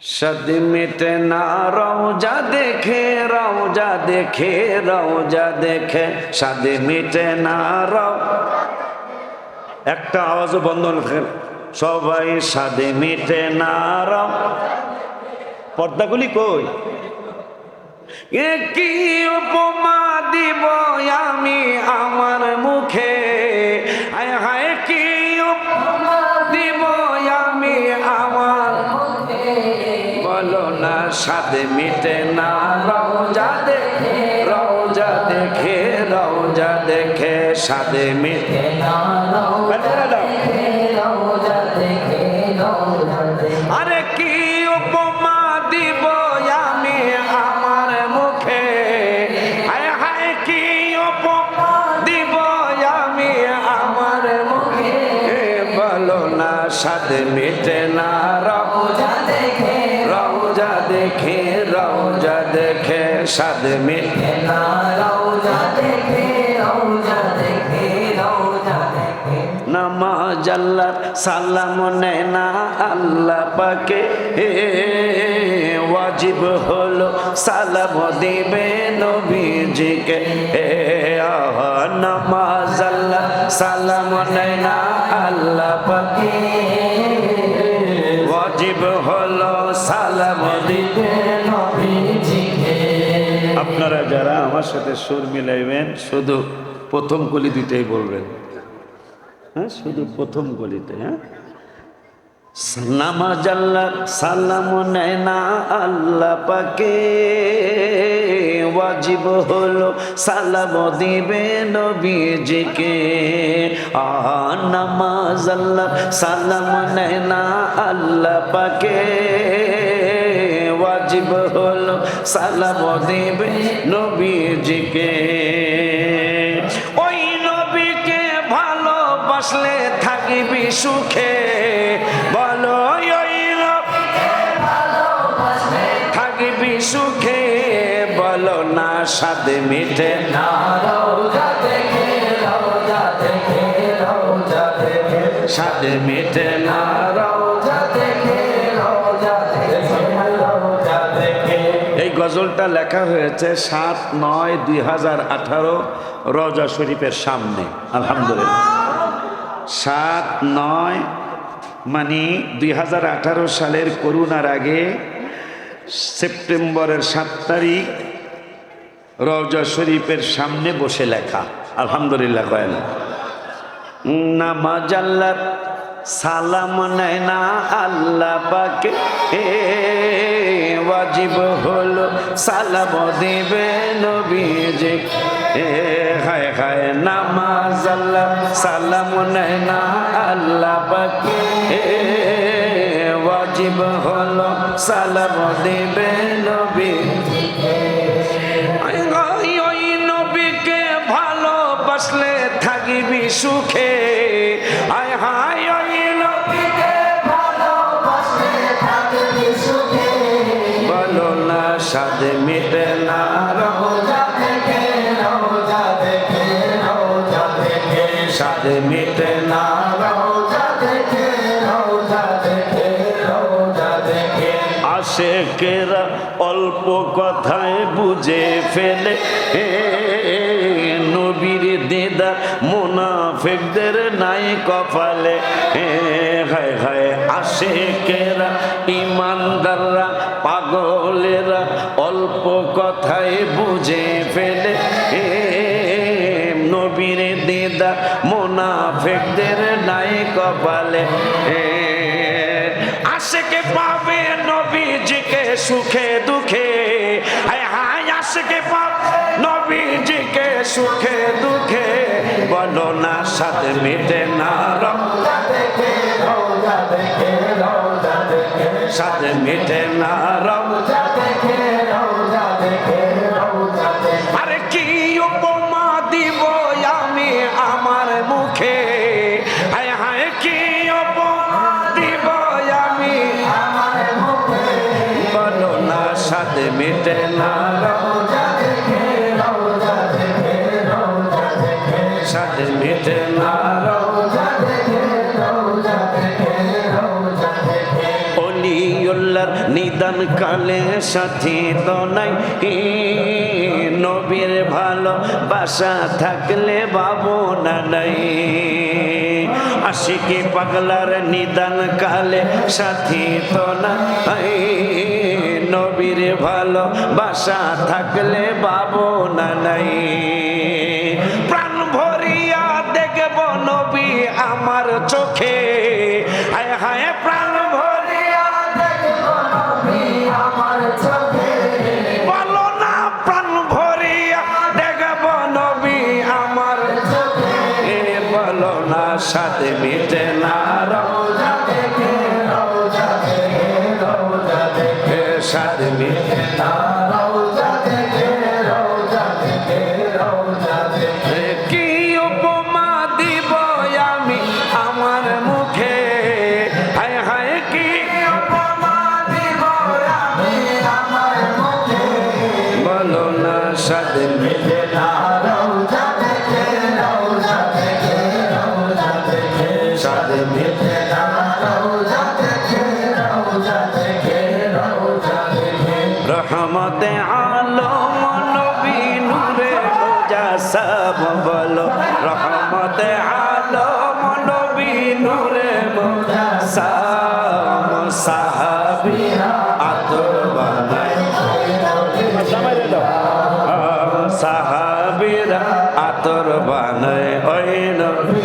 सद मिटे ना रौजा देखे रौजा देखे रौजा देखे सद मिटे ना रौ একটা আওয়াজ বন্ধ রাখেন সবাই সাদে মিটে না রও পর্দাগুলি কই কি উপমা দিব আমি আমার মুখে হায় হায় কি উপমা দিব আমি আমার বলো না সাদে মিটে না রওজা দেখে রওজা দেখে রওজা দেখে সাদে মিটে না আরে কি উপমা দিব আমি আমার মুখে হায় হায় কি উপমা দিব আমি আমার মুখে বলো না সাদে মিটে না রওজা দেখে রওজা দেখে রওজা দেখে সাদে মিটে না রওজা দেখে রওজা দেখে রওজা দেখে নামাজ আল্লাহ সালাম নেয় না আল্লাহ পাকে ওয়াজিব হলো সালাম দিবে নবীজিকে নামাজ আল্লাহ সালাম নেয় না আল্লাহ পাকে ওয়াজিব হলো সালাম দিবে নবীজিকে। আপনারা যারা আমার সাথে সুর মিলাইবেন শুধু প্রথম কলি দুইটাই বলবেন, হ্যাঁ শুধু প্রথম কলিতে। হ্যাঁ নামাজ আল্লাহ সালাম নেয় না আল্লাহ পাকে ওয়াজিব হলো সালাম দিবে নবীজিকে নামাজ আল্লাহ সালাম নেয় না আল্লাহ পাকে ওয়াজিব হলো সালাম দিবে নবীজিকে। ওই নবীকে ভালোবাসলে থাকিবি সুখে বলো ওই নবীকে ভালোবাসলে থাকিবি সুখে বলো না সাদে মিটে না রওজা দেখে রওজা দেখে রওজা দেখে সাদে মিটে না রওজা দেখে রওজা দেখে রওজা দেখে। এই গজলটা লেখা হয়েছে 7/9/2018 রওজা শরীফের সামনে। আলহামদুলিল্লাহ 7/9 মানে 2018 সালের করোনার আগে সেপ্টেম্বরের 7 তারিখ রওজা শরীফের সামনে বসে লেখা। আলহামদুলিল্লাহ কয়েন নামাজ আল্লাহ সালাম নেয় না আল্লাহ পাকে ওয়াজিব হলো সালাম দিবে নবীজি হায় হায় নামাজ আল্লাহ সালাম নেয় না আল্লাহ পাকে ওয়াজিব হলো সালাম দিবে নবীজি। ওই নবীকে ভালোবাসলে থাকিবি সুখে হায় হায় ওই নবীকে ভালোবাসলে থাকিবি সুখে বলো না সাদে মিটে না রওজা দেখে রওজা দেখে রওজা দেখে সাদে মিটে না রওজা দেখে রওজা দেখে রওজা দেখে। আশেকেরা অল্প কথায় বুঝে ফেলে নবীর দিদার মুনাফিকদের নাই কপালে হায় হায় আশেকেরা ইমানদাররা পাগলেরা অল্প কথায় বুঝে ফেলে নবীর দিদার মুনাফিকদের নাই কপালে আশেকে পাবে নবীজিকে সুখে দুঃখে হায় হায় আশেকে পাবে নবীজিকে সুখে দুঃখে বলো না সাদে মিটে না রওজা দেখে রওজা দেখে রওজা দেখে সাদে মিটে না রওজা দেখে রওজা দেখে রওজা দেখে। আরে কি উপমা দিব আমি আমার মুখে হায় হায় কি উপমা দিব আমি আমার মুখে বলো না সাদে মিটে না রওজা দেখে রওজা দেখে রওজা দেখে সাদে মিটে না রওজা দেখে রওজা দেখে রওজা দেখে। ওলিউল্লাহর নিদান কালে সাথী তো নাই, নবীর ভালোবাসা থাকলে ভাবনা নাই। আশিকি পাগলার নিদান কালে সাথী তো নাই, নবীর ভালোবাসা থাকলে ভাবনা নাই। প্রাণ ভরিয়া দেখব নবী আমার চোখে, হায় হায় প্রাণ ভরিয়া দেখব নবী আমার চোখে। বলো না প্রাণ ভরিয়া দেখব নবী আমার চোখে, বলো না সাথে মিটে না রওজা দেখে, রওজা দেখে, রওজা দেখে সাথে মিটে না রওজা দেখে, রওজা দেখে, রওজা দেখে। কি উপমা দিব আমি আমার মুখে, হায় হায় কি উপমা দিব আমি আমার মুখে। বলো না সাথে মিটে না রওজা দেখে, রওজা দেখে, রওজা দেখে সাথে মিটে না রওজা দেখে, রওজা দেখে, রওজা দেখে। রহমতে আলম নবী নূরে মুজাসসাম, বলো রহমতে আলম নবী নূরে মুজাসসাম। সাহাবীরা আতর বানায়, সাহাবীরা আতর বানায় ওই নবী।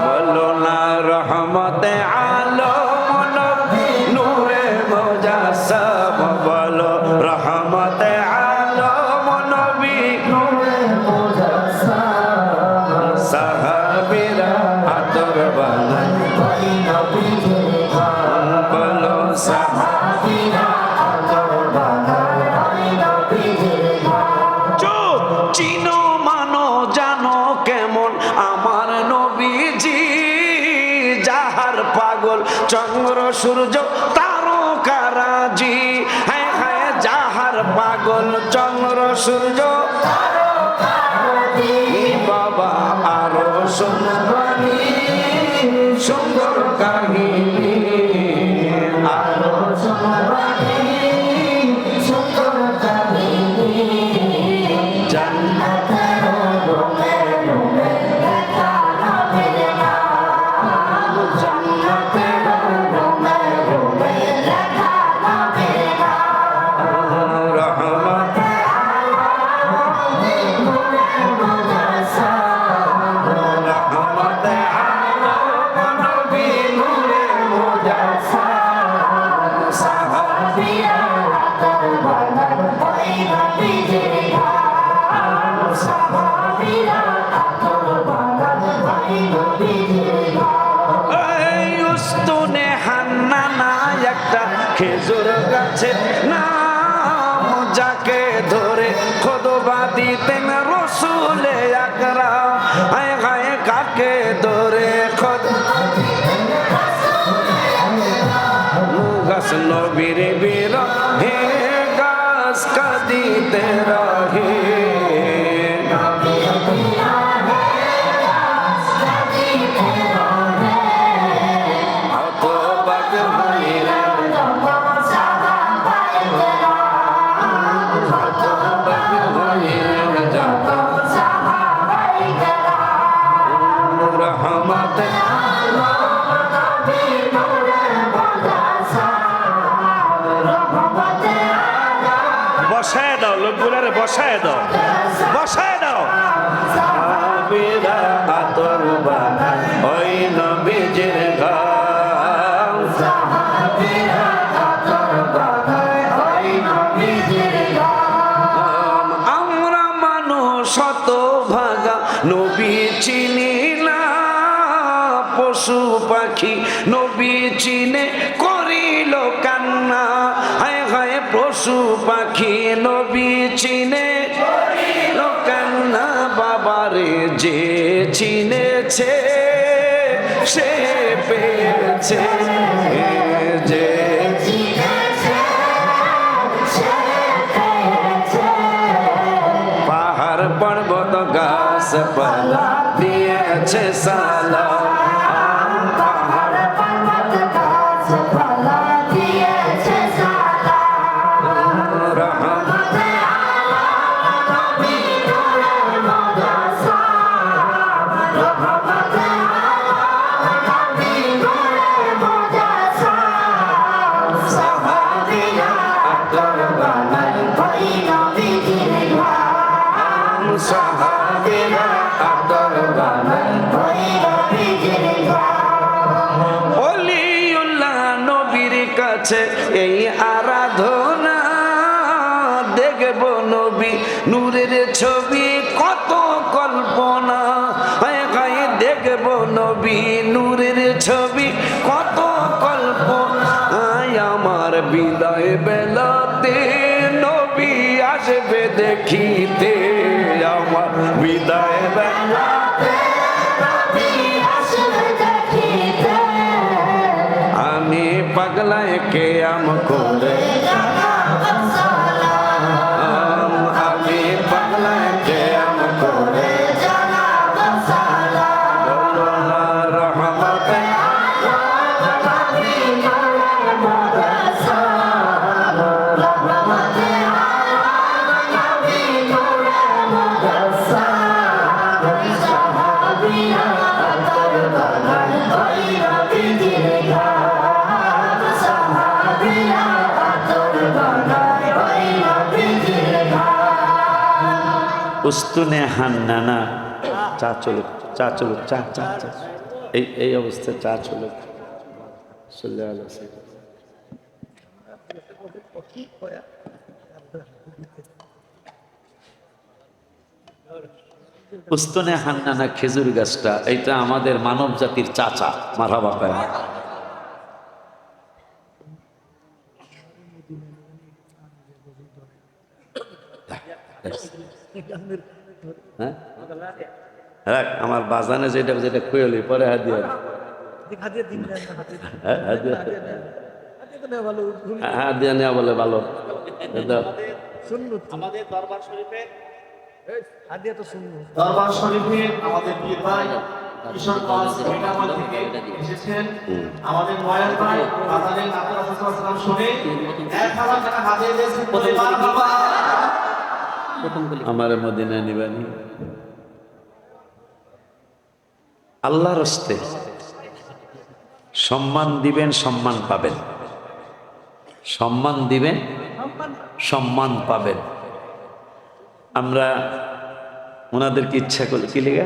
বলো না রহমতে আলম নবী নূরে মুজাসসাম, বলো রহমতে আলম নবী নূরে মুজাসসাম। সাহাবীরা আতর বানায় ওই নবী, বলো সাহাবীরা আতর বানায় ওই নবী। চিনো মানো জানো কেমন আমার নবীজি, যাহার পাগল চন্দ্র সূর্য তারকারাজি, হায় হায় যাহার পাগল চন্দ্র সূর্য তারকারাজি। বাবা আরো সুন্দরী সুন্দর কাহিনী, আরো সুন্দরী সুন্দর কাহিনী। জান্নাতের রূপে রূপে দেখা নবীর নাম, জান্নাতের রূপে রূপে দেখা নবীর নাম। রহমতে আলম নূরে মুজাসসাম, রহমতে আলম নবী নূরে মুজাসসাম। সাহাবীরা আতর বানায় ওই নবীজির গান, সাহাবীরা আতর বানায় ওই নবীজির গান। এই উস্তুনে হান্নানা একটা খেজুর গাছের নাম, যাকে ধরে খুতবা দিতেন রাসূলে আকরাম, হায় হায় কাকে ধরে খুতবা দিতেন রাসূলে আকরাম। গাছ নবীর বিরহে গাছ কাঁদিতে রহে, নবীর বিরহে গাছ কাঁদিতে রহে। হতবাক হইলেন যত সাহাবায়ে কেরাম, হতবাক হইলেন যত সাহাবায়ে কেরাম। রহমতে আলম নবী নূরে মুজাসসাম, রহমতে আলম। বসায় দাও লোকগুলারে, বসায় দাও, বসায় দাও। সাহাবীরা আতর বানায় ওই নবীজির গান, সাহাবীরা আতর বানায় ওই নবীজির গান। আমরা মানুষ শত ভাগা নবী চিনি না, পশু পাখি নবী চিনে করিল কান্না, হায় হায় পশু পাখি নবী চিনে করিল কান্না। বাবারে যে চিনেছে সে পেয়েছে, যে চিনেছে সে পেয়েছে। পাহাড় পর্বত গাছপালা দিয়েছে সালাম, পাহাড় পর্বত গাছপালা দিয়েছে এই আরাধনা, দেখব নবী নূরের ছবি কত কল্পনা, হায় হায় দেখব নবী নূরের ছবি কত কল্পনা, আমার বিদায় বেলাতে নবী আসবে দেখিতে, আমার বিদায় বেলাতে আমি পাগলায় কে আম করে, আমি পাগলায় কে আম করে, বলো না রহমতে উস্তুনে হান্নানা। চা চলুক, চা চলুক, চা চা চা, এই অবস্থায় চা চলুক। উস্তুনে হান্নানা খেজুর গাছটা, এইটা আমাদের মানব জাতির চাচা। মারহাবা পায় হ্যাঁ, আমার বাজানে যেটা যেটা খুঁজলি পরে হাত দিয়ে হাত দিয়ে নেওয়া বলে ভালো। আমাদের দরবার শরীফের আমাদের পীর ভাই কিশোরগঞ্জ মিঠামল থেকে এসেছেন, আমাদের ময়ান ভাই বাজারের নাথুর রাসূলুল্লাহ শুনে 1000 টাকা হাদিয়া দিয়েছেন। মারহাবা। আমারে মদিনায় নিবানি। আল্লাহর হস্তে সম্মান দিবেন, সম্মান পাবেন, সম্মান দিবেন, সম্মান পাবেন। আমরা ওনাদেরকে ইচ্ছা করলে কি লেগে